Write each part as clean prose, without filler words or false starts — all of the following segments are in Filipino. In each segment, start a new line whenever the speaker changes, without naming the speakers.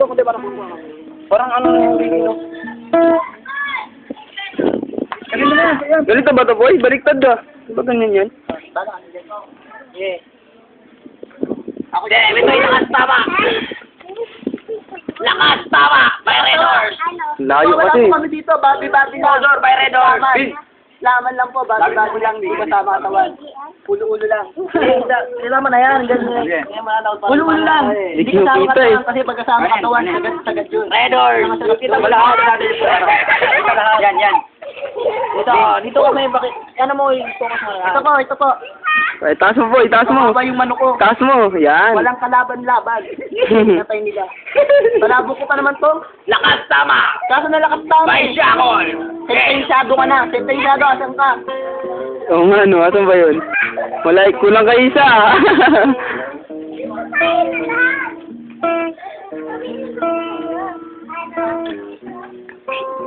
Kundi parang ano yung
Ganito ba ito, boy? Baliktad ka. Ba ganyan yan?
Yeah. Ako din, ito yung lakas tama. Lakas tama, by Redors.
Layo
Wala
kasi.
po kami dito, bati-bati lang. Sponsor by Redors. Laman lang po, bati-bati lang, hindi kasama katawan. Ulo-ulo lang. Nilaman na yan, ganyan. Ulo-ulo lang. Hindi kasama katawan kasi pagkasama katawan, sagat-sagat yun. Redors. Wala ako natin. Yan. Dito kami, bakit? Ano mo, focus mo na. Ito po.
Ay, taas mo, boy. Taas mo.
Ito yung manok ko.
Taas mo. Yan.
Walang kalaban-laban. Natay nila. Palabo ko pa naman to. Lakas tama! Kaso na lakas tama. By Jackal! Sentensyado ka na. Sentensyado, asan ka?
Oo nga, no. Asan ba yun? Wala, kulang ka isa.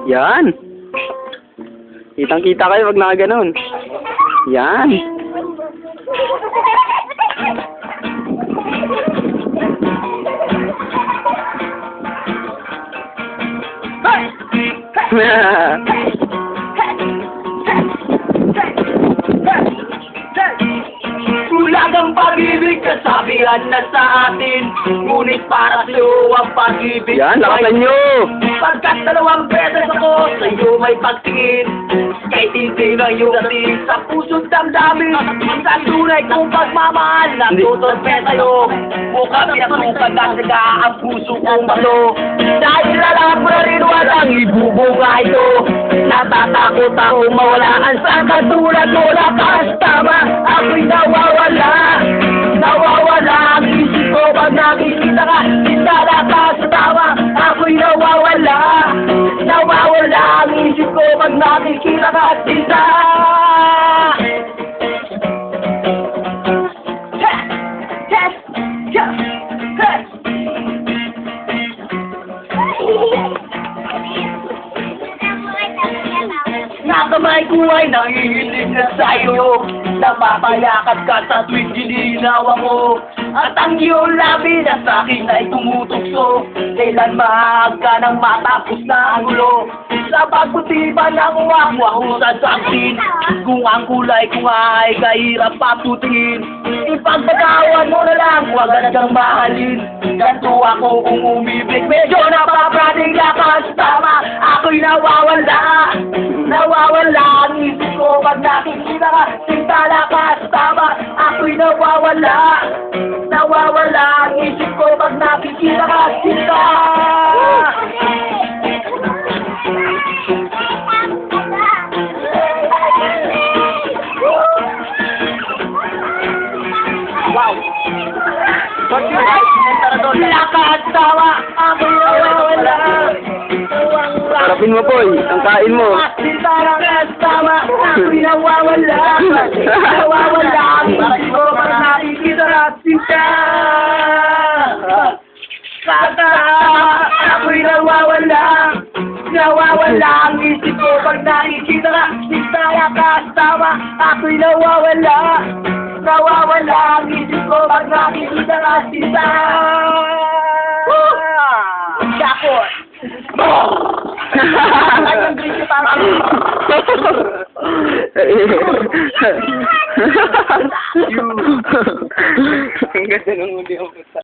Yan. Kitang-kita kayo pag nakaganon. Yan.
Kulang ang pag-ibig, kasabihan na sa atin. Ngunit para sa'yo ang pag-ibig.
Yan, lakasan nyo.
Pagkat 2 beses ako sa'yo may pagtingin. Kahit hindi na yung dating sa puso't damdamin. Sa tunay kong pagmamahal na tutorpe sa'yo. Mukhang pinatukan na sila ang puso kong malo. Dahil alam mo na rin walang ibubunga ito. Natatakot akong mawalaan sa katulad mo. Lakas tama, ako'y nawawala. Nawawala ang isip ko pag nakikita ka. Kita lakas tama, ako'y nawawala. Nawawala ang isip ko pag nakikita ka. Kita Nakamay ko ay nangihilig na sa'yo. Napapayakap ka sa tuwing gininawa mo. At ang iyong labi na sa'kin ay tumutukso. Kailan maaga nang matapos na ang gulo. Sa pagkutipan ng uwak-wahusad sa akin. Kung ang kulay ko ay kahirap paputin. Ipagpagawan mo na lang, huwag kang mahalin. Ganto ako kung umibig. Medyo napapraning lakas tama, ako'y nawawala. Nawawala ang isip ko pag nakikita ka. Sinta lakas tama, ako'y nawawala. Nawawala ang isip ko pag nakikita ka. Sinta wow! Lakas tama, ako'y nawawala.
Sarapin mo, boy. Ang kain mo.
Lakas tama, ako'y nawawala. Nawawala ang isip ko pag nakikita ka. Sinta Kata, ako'y nawawala. Nawawala ang isip ko pag nakikita ka. Sinta lakas tama, ako'y nawawala. Nawawala ang isip ko pag nakikita ka. Sinta Jakot. Ang grisyo parang
Ang ganda ng muli ang pusa.